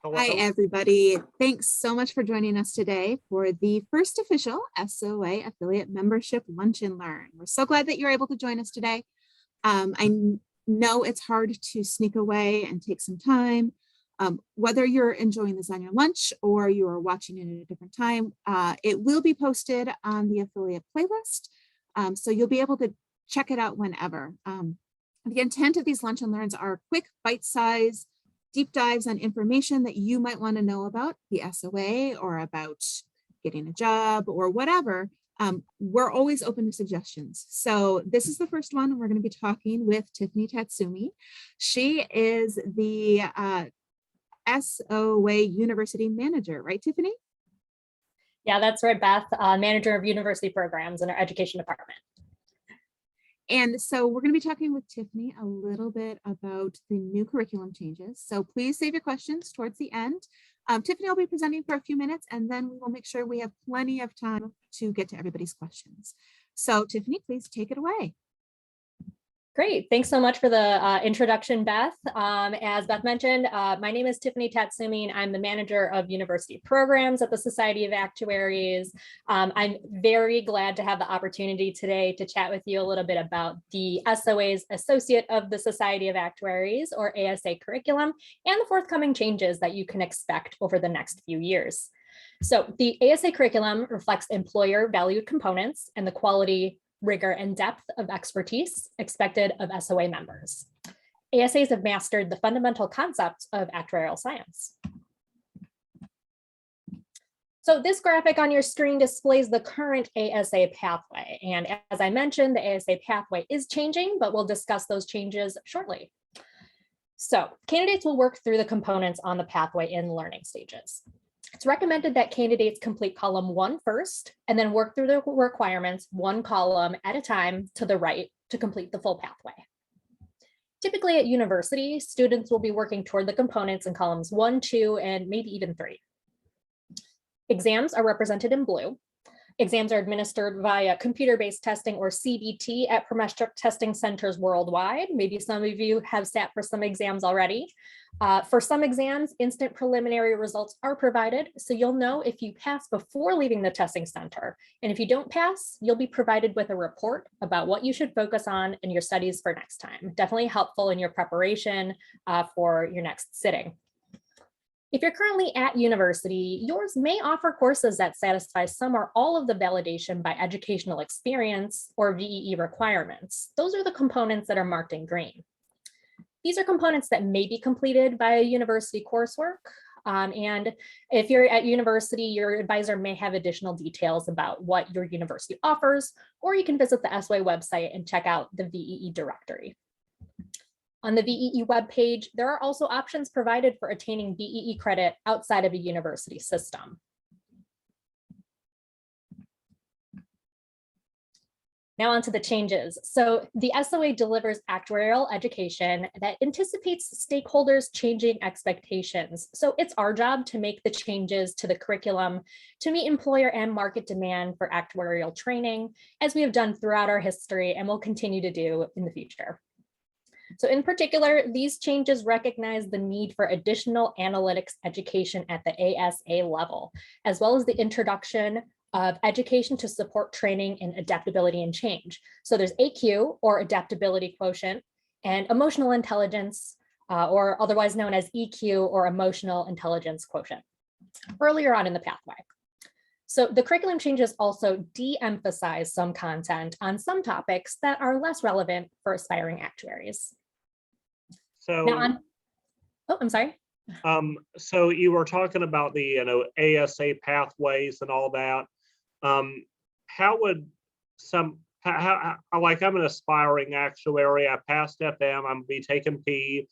Hi, everybody. Thanks so much for joining us today for the first official SOA affiliate membership lunch and learn. We're so glad that you're able to join us today. I know it's hard to sneak away and take some time. Whether you're enjoying this on your lunch or you are watching it at a different time, it will be posted on the affiliate playlist. So you'll be able to check it out whenever. The intent of these lunch and learns are quick, bite-sized, deep dives on information that you might want to know about the SOA or about getting a job or whatever. We're always open to suggestions. So this is the first one. We're going to be talking with Tiffany Tatsumi. She is the SOA University Manager, right, Tiffany? Yeah, that's right, Beth, Manager of University Programs in our Education Department. And so we're going to be talking with Tiffany a little bit about the new curriculum changes. So please save your questions towards the end. Tiffany will be presenting for a few minutes, and then we will make sure we have plenty of time to get to everybody's questions. So Tiffany, please take it away. Great. Thanks so much for the introduction, Beth. As Beth mentioned, my name is Tiffany Tatsumi, and I'm the Manager of University Programs at the Society of Actuaries. I'm very glad to have the opportunity today to chat with you a little bit about the SOA's Associate of the Society of Actuaries, or ASA curriculum, and the forthcoming changes that you can expect over the next few years. So the ASA curriculum reflects employer valued components and the quality, rigor, and depth of expertise expected of SOA members. ASAs have mastered the fundamental concepts of actuarial science. So this graphic on your screen displays the current ASA pathway. And as I mentioned, the ASA pathway is changing, but we'll discuss those changes shortly. So candidates will work through the components on the pathway in learning stages. It's recommended that candidates complete column 1 first, and then work through the requirements 1 column at a time to the right to complete the full pathway. Typically at university, students will be working toward the components in columns 1, 2, and maybe even 3. Exams are represented in blue. Exams are administered via computer-based testing, or CBT, at prometric testing centers worldwide. Maybe some of you have sat for some exams already. For some exams, instant preliminary results are provided, so you'll know if you pass before leaving the testing center. And if you don't pass, you'll be provided with a report about what you should focus on in your studies for next time. Definitely helpful in your preparation for your next sitting. If you're currently at university, yours may offer courses that satisfy some or all of the validation by educational experience or VEE requirements. Those are the components that are marked in green. These are components that may be completed by a university coursework. And if you're at university, your advisor may have additional details about what your university offers, or you can visit the SOA website and check out the VEE directory. On the VEE webpage, there are also options provided for attaining VEE credit outside of a university system. Now on to the changes. So the SOA delivers actuarial education that anticipates stakeholders' changing expectations. So it's our job to make the changes to the curriculum to meet employer and market demand for actuarial training, as we have done throughout our history and will continue to do in the future. So in particular, these changes recognize the need for additional analytics education at the ASA level, as well as the introduction of education to support training in adaptability and change. So there's AQ, or adaptability quotient, and emotional intelligence, or otherwise known as EQ, or emotional intelligence quotient, earlier on in the pathway. So the curriculum changes also de-emphasize some content on some topics that are less relevant for aspiring actuaries. So, now I'm sorry. So you were talking about the ASA pathways and all that. How would like, I'm an aspiring actuary. I passed FM. I'm gonna be taking P,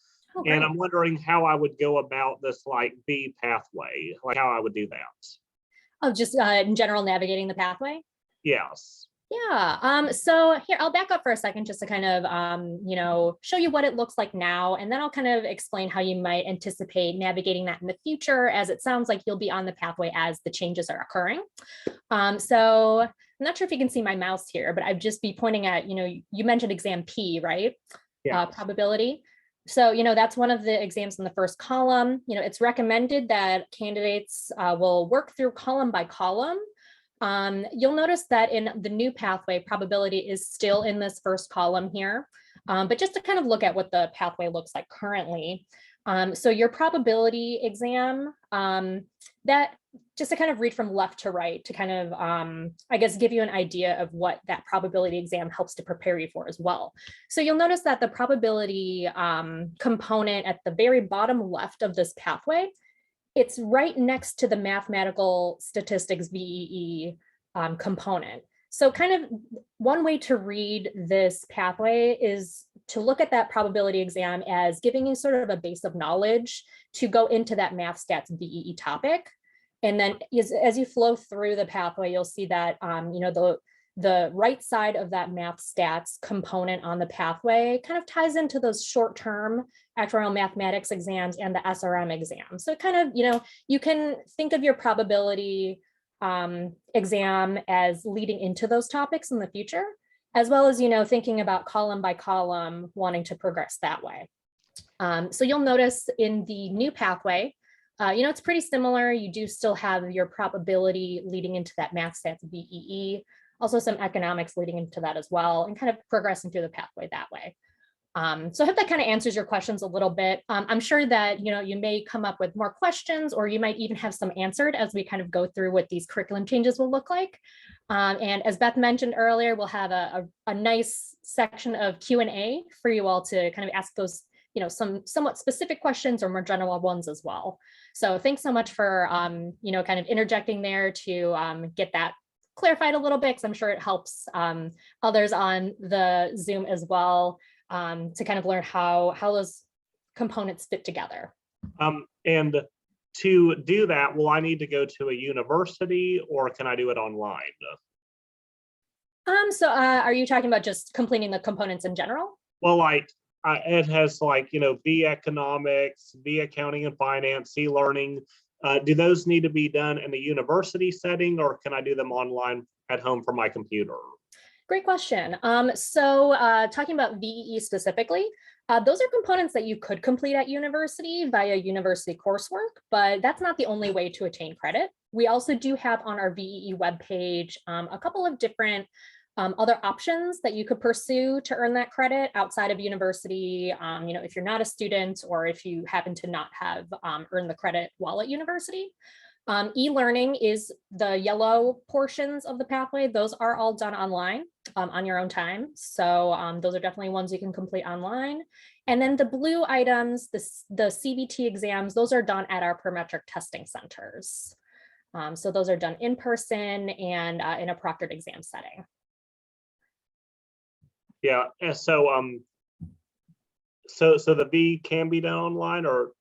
and I'm wondering how I would go about this, like, B pathway, like how I would do that. Oh, just in general, navigating the pathway? Yes. Yeah, so here, I'll back up for a second just to kind of, show you what it looks like now, and then I'll kind of explain how you might anticipate navigating that in the future, as it sounds like you'll be on the pathway as the changes are occurring. So I'm not sure if you can see my mouse here, but I'd just be pointing at, you mentioned exam P, right? Yeah. Probability. So, that's one of the exams in the first column. It's recommended that candidates will work through column by column. You'll notice that in the new pathway, probability is still in this first column here. But just to kind of look at what the pathway looks like currently. So your probability exam, that just to kind of read from left to right to kind of, I guess, give you an idea of what that probability exam helps to prepare you for as well. So you'll notice that the probability component at the very bottom left of this pathway, it's right next to the mathematical statistics VEE component. So kind of one way to read this pathway is to look at that probability exam as giving you sort of a base of knowledge to go into that math stats VEE topic. And then as you flow through the pathway, you'll see that, the right side of that math stats component on the pathway kind of ties into those short-term actuarial mathematics exams and the SRM exam. So kind of, you can think of your probability exam as leading into those topics in the future, as well as, thinking about column by column, wanting to progress that way. So you'll notice in the new pathway, it's pretty similar. You do still have your probability leading into that math stats VEE, also some economics leading into that as well, and kind of progressing through the pathway that way. So I hope that kind of answers your questions a little bit. I'm sure that, you may come up with more questions, or you might even have some answered as we kind of go through what these curriculum changes will look like. And as Beth mentioned earlier, we'll have a nice section of Q&A for you all to kind of ask those, some somewhat specific questions or more general ones as well. So thanks so much for, kind of interjecting there to get that clarified a little bit, because I'm sure it helps others on the Zoom as well, to kind of learn how those components fit together. And to do that, will I need to go to a university, or can I do it online? So are you talking about just completing the components in general? Well, like it has B economics, B accounting and finance, C learning. Do those need to be done in a university setting, or can I do them online at home from my computer? Great question. So talking about VEE specifically, those are components that you could complete at university via university coursework, but that's not the only way to attain credit. We also do have on our VEE webpage a couple of different other options that you could pursue to earn that credit outside of university. If you're not a student, or if you happen to not have earned the credit while at university. E-learning is the yellow portions of the pathway. Those are all done online on your own time. So those are definitely ones you can complete online. And then the blue items, the CBT exams, those are done at our parametric testing centers. So those are done in person and in a proctored exam setting. Yeah, so so the B can be done online, or?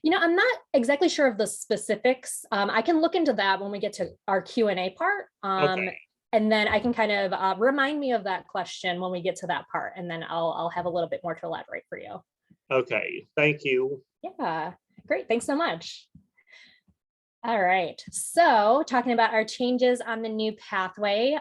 I'm not exactly sure of the specifics. I can look into that when we get to our Q&A part. Okay. And then I can kind of remind me of that question when we get to that part, and then I'll have a little bit more to elaborate for you. Okay, thank you. Yeah, great. Thanks so much. All right, so talking about our changes on the new pathway.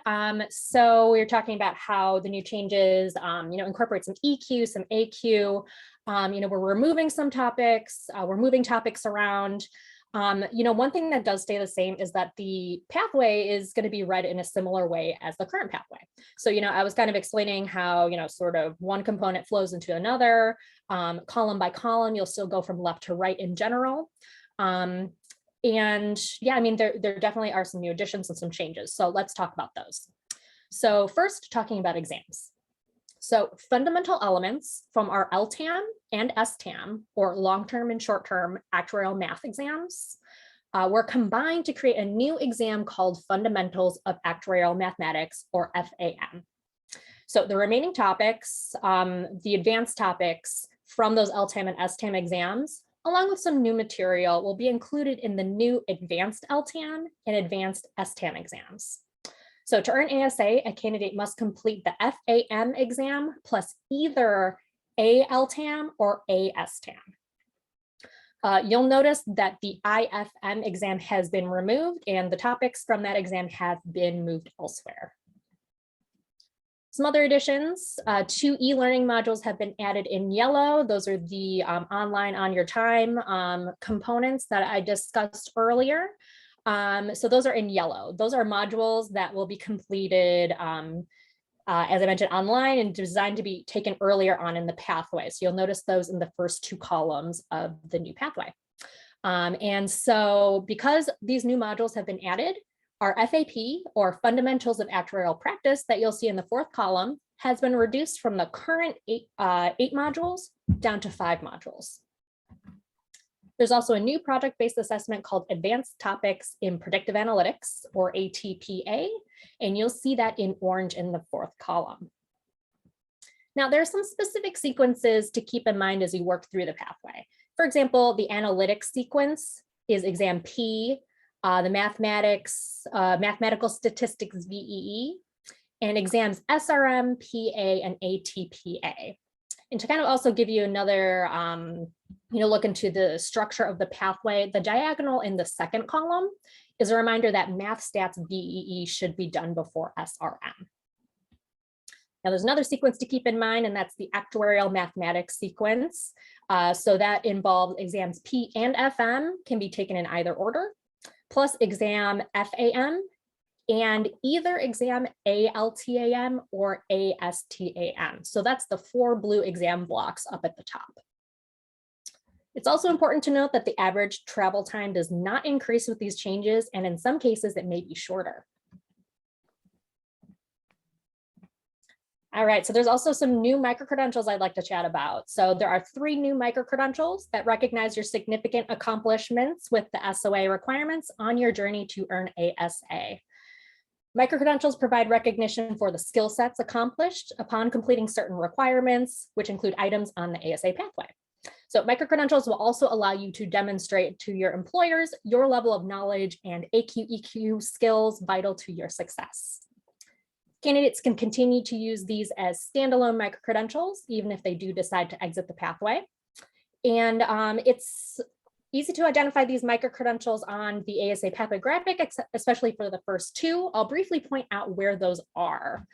So we were talking about how the new changes, incorporate some EQ, some AQ. We're removing some topics, we're moving topics around. One thing that does stay the same is that the pathway is going to be read in a similar way as the current pathway. So, I was kind of explaining how, sort of one component flows into another, column by column, you'll still go from left to right in general. And yeah, there definitely are some new additions and some changes. So let's talk about those. So first, talking about exams. So fundamental elements from our LTAM and STAM, or long-term and short-term actuarial math exams, were combined to create a new exam called Fundamentals of Actuarial Mathematics, or FAM. So the remaining topics, the advanced topics from those LTAM and STAM exams, along with some new material, will be included in the new advanced LTAM and advanced STAM exams. So to earn ASA, a candidate must complete the FAM exam plus either a LTAM or a STAM. You'll notice that the IFM exam has been removed and the topics from that exam have been moved elsewhere. Some other additions, 2 e-learning modules have been added in yellow. Those are the online on your time components that I discussed earlier. So those are in yellow. Those are modules that will be completed, as I mentioned, online and designed to be taken earlier on in the pathway. So you'll notice those in the first 2 columns of the new pathway. And so because these new modules have been added, our FAP, or Fundamentals of Actuarial Practice, that you'll see in the 4th column has been reduced from the current 8 modules down to 5 modules. There's also a new project-based assessment called Advanced Topics in Predictive Analytics, or ATPA, and you'll see that in orange in the 4th column. Now, there are some specific sequences to keep in mind as you work through the pathway. For example, the analytics sequence is exam P, the mathematical statistics VEE, and exams SRM, PA, and ATPA. And to kind of also give you another look into the structure of the pathway, the diagonal in the 2nd column is a reminder that math stats VEE should be done before SRM. Now there's another sequence to keep in mind, and that's the actuarial mathematics sequence. So that involves exams P and FM can be taken in either order, plus exam FAM and either exam ALTAM or ASTAM. So that's the 4 blue exam blocks up at the top. It's also important to note that the average travel time does not increase with these changes, and in some cases it may be shorter. All right, so there's also some new microcredentials I'd like to chat about. So there are 3 new microcredentials that recognize your significant accomplishments with the SOA requirements on your journey to earn ASA. Microcredentials provide recognition for the skill sets accomplished upon completing certain requirements, which include items on the ASA pathway. So microcredentials will also allow you to demonstrate to your employers your level of knowledge and AQ/EQ skills vital to your success. Candidates can continue to use these as standalone microcredentials, even if they do decide to exit the pathway. And it's easy to identify these microcredentials on the ASA Pathway graphic, especially for the first 2. I'll briefly point out where those are.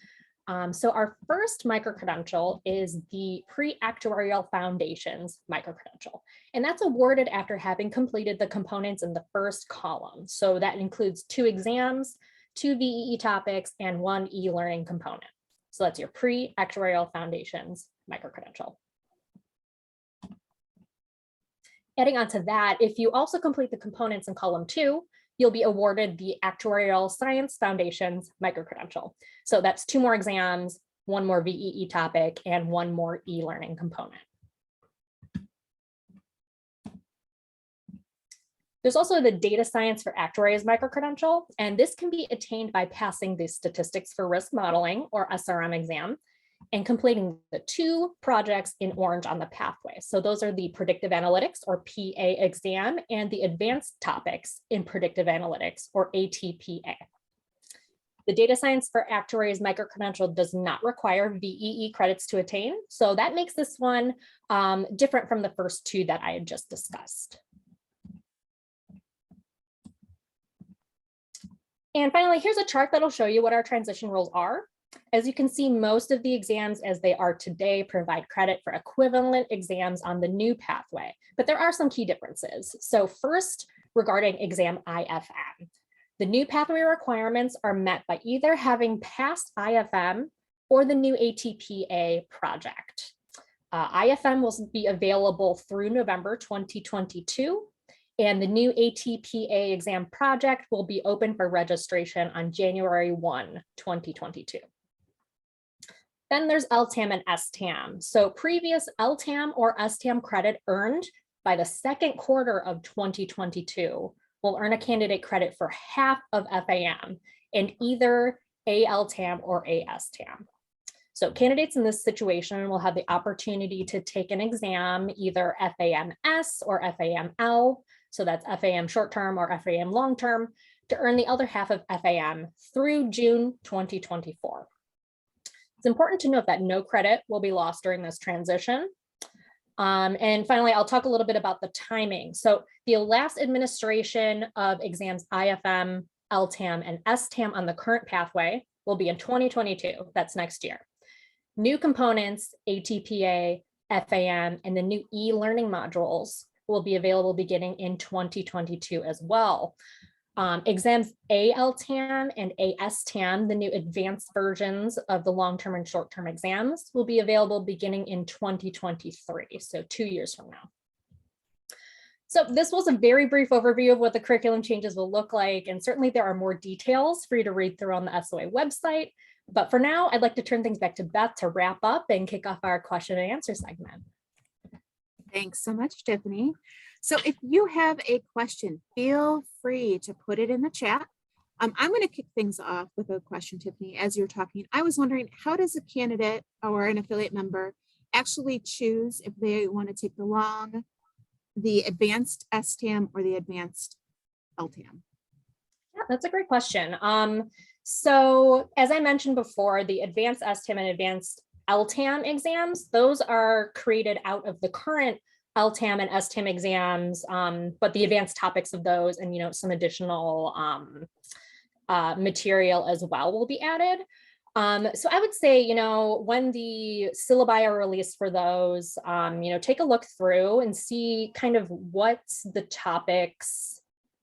So our first microcredential is the Pre-Actuarial Foundations microcredential, and that's awarded after having completed the components in the first column. So that includes 2 exams, 2 VEE topics, and 1 e-learning component. So that's your Pre-Actuarial Foundations microcredential. Adding on to that, if you also complete the components in column 2, you'll be awarded the Actuarial Science Foundations microcredential. So that's 2 more exams, 1 more VEE topic, and 1 more e-learning component. There's also the Data Science for Actuaries microcredential, and this can be attained by passing the Statistics for Risk Modeling, or SRM exam, and completing the 2 projects in orange on the pathway. So those are the Predictive Analytics, or PA exam, and the Advanced Topics in Predictive Analytics, or ATPA. The Data Science for Actuaries microcredential does not require VEE credits to attain, so that makes this one different from the first 2 that I had just discussed. And finally, here's a chart that'll show you what our transition rules are. As you can see, most of the exams as they are today provide credit for equivalent exams on the new pathway, but there are some key differences. So first, regarding exam IFM, the new pathway requirements are met by either having passed IFM or the new ATPA project. IFM will be available through November 2022. And the new ATPA exam project will be open for registration on January 1, 2022. Then there's LTAM and STAM. So previous LTAM or STAM credit earned by the 2nd quarter of 2022 will earn a candidate credit for half of FAM in either ALTAM or ASTAM. So candidates in this situation will have the opportunity to take an exam, either FAMS or FAML. So that's FAM short-term or FAM long-term, to earn the other half of FAM through June 2024. It's important to note that no credit will be lost during this transition. And finally, I'll talk a little bit about the timing. So the last administration of exams IFM, LTAM, and STAM on the current pathway will be in 2022, that's next year. New components, ATPA, FAM, and the new e-learning modules will be available beginning in 2022 as well. Exams ALTAM and ASTAM, the new advanced versions of the long-term and short-term exams, will be available beginning in 2023, so 2 years from now. So this was a very brief overview of what the curriculum changes will look like, and certainly there are more details for you to read through on the SOA website. But for now, I'd like to turn things back to Beth to wrap up and kick off our question and answer segment. Thanks so much, Tiffany. So if you have a question, feel free to put it in the chat. I'm going to kick things off with a question, Tiffany. As you're talking, I was wondering, how does a candidate or an affiliate member actually choose if they want to take the advanced STAM or the advanced LTAM? Yeah, that's a great question. So as I mentioned before, the advanced STAM and advanced LTAM exams, those are created out of the current LTAM and STAM exams, but the advanced topics of those and, some additional material as well will be added. So I would say, when the syllabi are released for those, take a look through and see kind of what the topics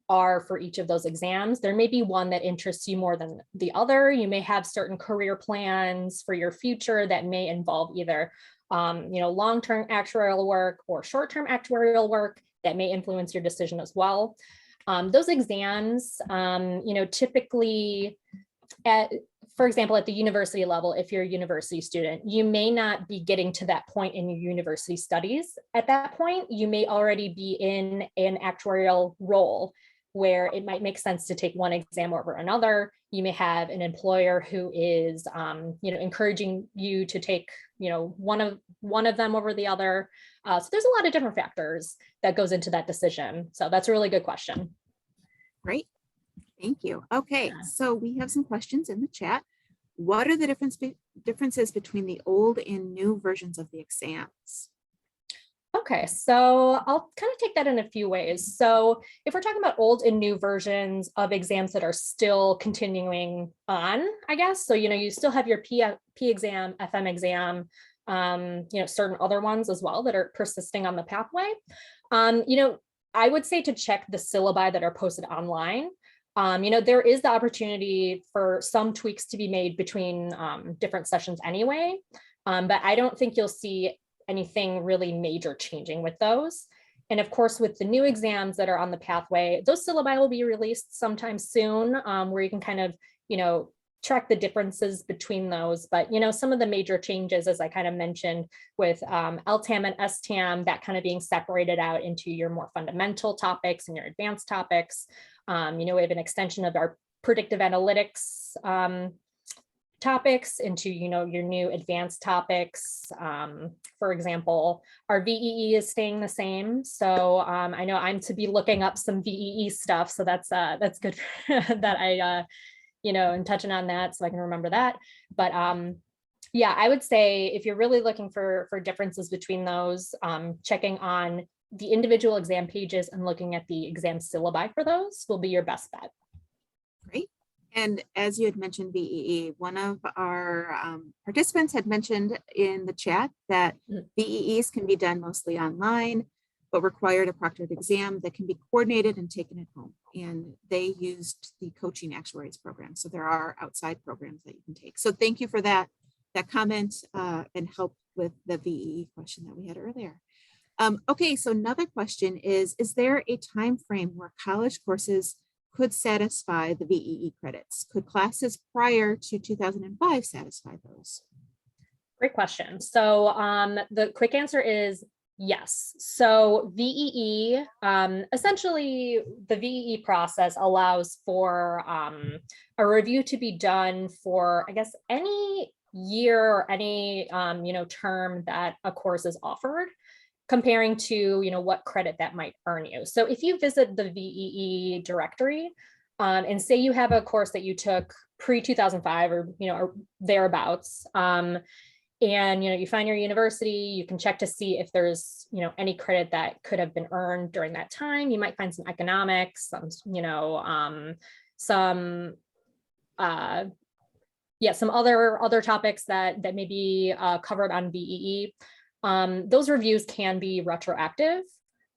are for each of those exams. There may be one that interests you more than the other. You may have certain career plans for your future that may involve either long-term actuarial work or short-term actuarial work that may influence your decision as well. Those exams, typically for example, at the university level, if you're a university student, you may not be getting to that point in your university studies. At that point, you may already be in an actuarial role where it might make sense to take one exam over another. You may have an employer who is, encouraging you to take, one of them over the other. So there's a lot of different factors that goes into that decision. So that's a really good question. Great. Thank you. Okay, so we have some questions in the chat. What are the differences between the old and new versions of the exams? Okay, so I'll kind of take that in a few ways. So if we're talking about old and new versions of exams that are still continuing on, I guess, so, you still have your P exam, FM exam, certain other ones as well that are persisting on the pathway. I would say to check the syllabi that are posted online. There is the opportunity for some tweaks to be made between different sessions anyway, but I don't think you'll see anything really major changing with those. And of course, with the new exams that are on the pathway, those syllabi will be released sometime soon, where you can kind of, track the differences between those. But, some of the major changes, as I kind of mentioned with LTAM and STAM, that kind of being separated out into your more fundamental topics and your advanced topics. We have an extension of our predictive analytics topics into, your new advanced topics. For example, our VEE is staying the same. So I know I'm to be looking up some VEE stuff. So that's good that I, am touching on that so I can remember that. But yeah, I would say if you're really looking for differences between those, checking on the individual exam pages and looking at the exam syllabi for those will be your best bet. Great. And as you had mentioned, VEE, one of our participants had mentioned in the chat that VEEs can be done mostly online, but required a proctored exam that can be coordinated and taken at home. And they used the Coaching Actuaries program. So there are outside programs that you can take. So thank you for that comment and help with the VEE question that we had earlier. Okay, so another question is there a time frame where college courses could satisfy the VEE credits? Could classes prior to 2005 satisfy those? Great question. So the quick answer is yes. So VEE, essentially the VEE process allows for a review to be done for, I guess, any year or any, term that a course is offered, comparing to, what credit that might earn you. So if you visit the VEE directory and say you have a course that you took pre-2005 or thereabouts, and you find your university, you can check to see if there's any credit that could have been earned during that time. You might find some economics, some yeah, some other topics that may be covered on VEE. Those reviews can be retroactive.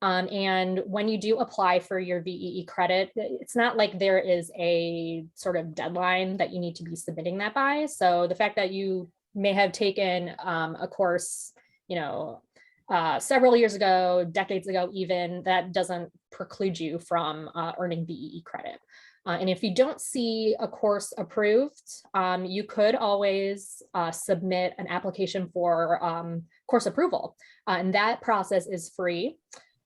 And when you do apply for your VEE credit, it's not like there is a sort of deadline that you need to be submitting that by. So the fact that you may have taken a course, several years ago, decades ago, even, that doesn't preclude you from earning VEE credit. And if you don't see a course approved, you could always submit an application for course approval. And that process is free.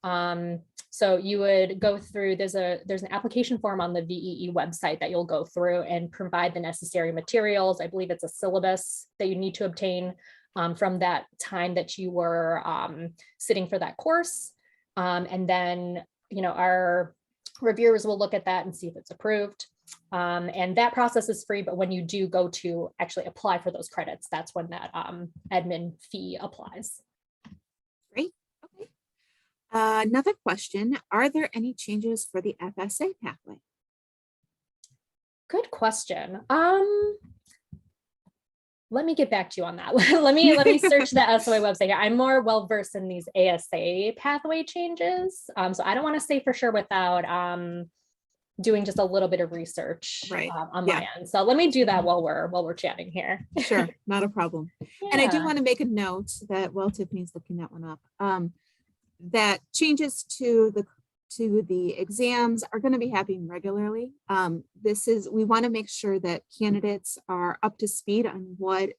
So you would go through, there's an application form on the VEE website that you'll go through and provide the necessary materials. I believe it's a syllabus that you need to obtain from that time that you were sitting for that course. And then, our reviewers will look at that and see if it's approved. And that process is free, but when you do go to actually apply for those credits, that's when that admin fee applies. Great. Okay. Another question, are there any changes for the FSA pathway? Good question. Let me get back to you on that. let me search the SOA website here. I'm more well versed in these ASA pathway changes. So I don't want to say for sure without doing just a little bit of research on my end. So let me do that while we're chatting here. Sure, not a problem. Yeah. And I do want to make a note that while Tiffany's looking that one up, that changes to the exams are going to be happening regularly. We want to make sure that candidates are up to speed on what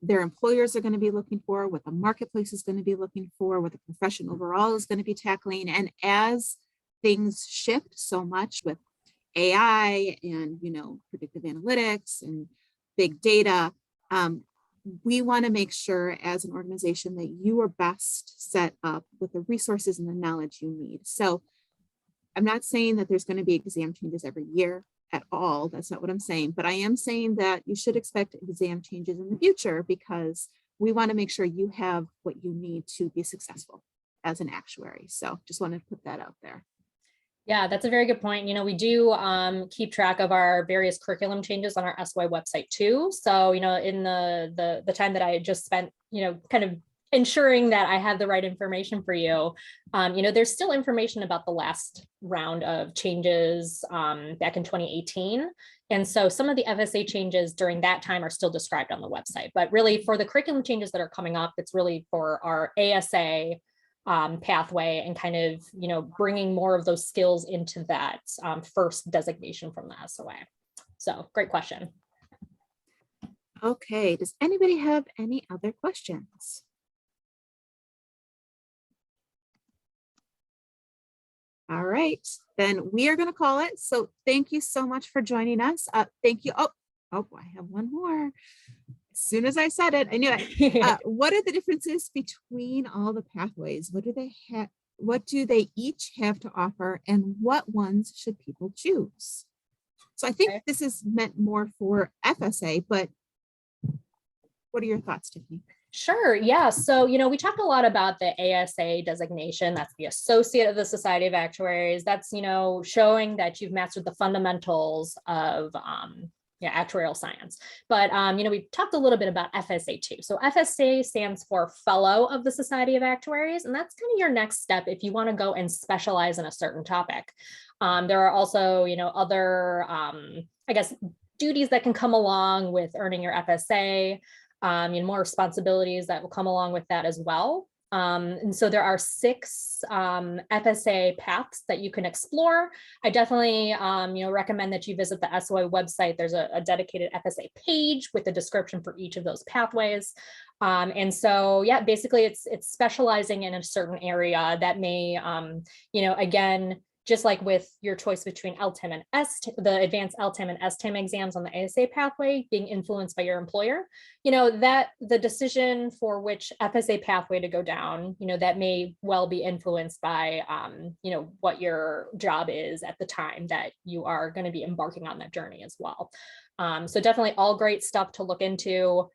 their employers are going to be looking for, what the marketplace is going to be looking for, what the profession overall is going to be tackling. And as things shift so much with AI and, predictive analytics and big data, we want to make sure as an organization that you are best set up with the resources and the knowledge you need. So I'm not saying that there's going to be exam changes every year at all. That's not what I'm saying, but I am saying that you should expect exam changes in the future because we want to make sure you have what you need to be successful as an actuary. So just wanted to put that out there. Yeah, that's a very good point. We do keep track of our various curriculum changes on our SY website too. So, in the time that I just spent, kind of ensuring that I have the right information for you, there's still information about the last round of changes back in 2018. And so some of the FSA changes during that time are still described on the website. But really for the curriculum changes that are coming up, it's really for our ASA pathway and kind of, bringing more of those skills into that first designation from the SOA. So great question. Okay, does anybody have any other questions? All right, then we are going to call it. So thank you so much for joining us. Thank you. Oh, I have one more. As soon as I said it, I knew it. What are the differences between all the pathways? What do they have? What do they each have to offer, and what ones should people choose? So I think this is meant more for FSA, but what are your thoughts, Tiffany? Sure. Yeah. So, we talked a lot about the ASA designation. That's the Associate of the Society of Actuaries. That's, showing that you've mastered the fundamentals of actuarial science. But, we talked a little bit about FSA too. So FSA stands for Fellow of the Society of Actuaries. And that's kind of your next step if you want to go and specialize in a certain topic. There are also, other, duties that can come along with earning your FSA. More responsibilities that will come along with that as well. And so there are 6 FSA paths that you can explore. I definitely recommend that you visit the SOA website. There's a dedicated FSA page with a description for each of those pathways. And so, yeah, basically it's specializing in a certain area that may, again, just like with your choice between LTIM and the advanced LTIM and STIM exams on the ASA pathway being influenced by your employer, that the decision for which FSA pathway to go down, that may well be influenced by, what your job is at the time that you are going to be embarking on that journey as well. So definitely all great stuff to look into.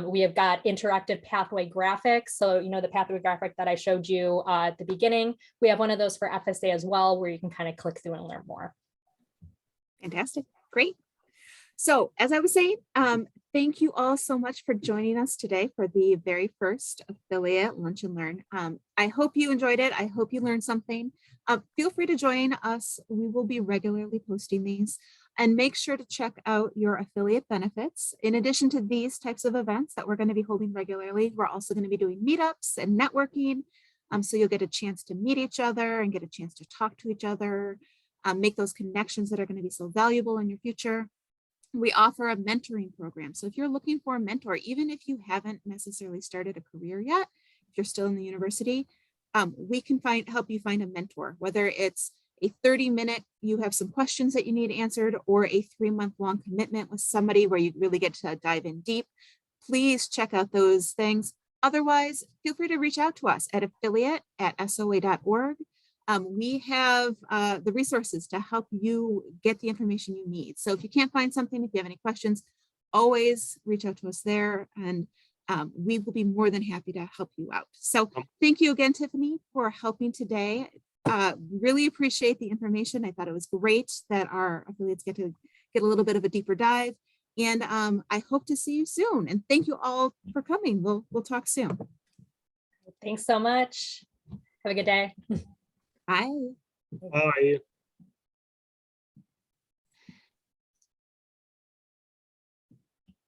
We have got interactive pathway graphics. So, the pathway graphic that I showed you at the beginning, we have one of those for FSA as well, where you can kind of click through and learn more. Fantastic. Great. So as I was saying, thank you all so much for joining us today for the very first affiliate lunch and learn. I hope you enjoyed it. I hope you learned something. Feel free to join us. We will be regularly posting these, and make sure to check out your affiliate benefits. In addition to these types of events that we're going to be holding regularly, we're also going to be doing meetups and networking. So you'll get a chance to meet each other and get a chance to talk to each other, make those connections that are going to be so valuable in your future. We offer a mentoring program. So if you're looking for a mentor, even if you haven't necessarily started a career yet, if you're still in the university, we can help you find a mentor, whether it's a 30-minute, you have some questions that you need answered, or a 3-month-long commitment with somebody where you really get to dive in deep. Please check out those things. Otherwise, feel free to reach out to us at affiliate@soa.org. We have the resources to help you get the information you need. So if you can't find something, if you have any questions, always reach out to us there, and we will be more than happy to help you out. So thank you again, Tiffany, for helping today. Really appreciate the information. I thought it was great that our affiliates get to get a little bit of a deeper dive. And I hope to see you soon. And thank you all for coming. We'll talk soon. Thanks so much. Have a good day. Bye. Bye.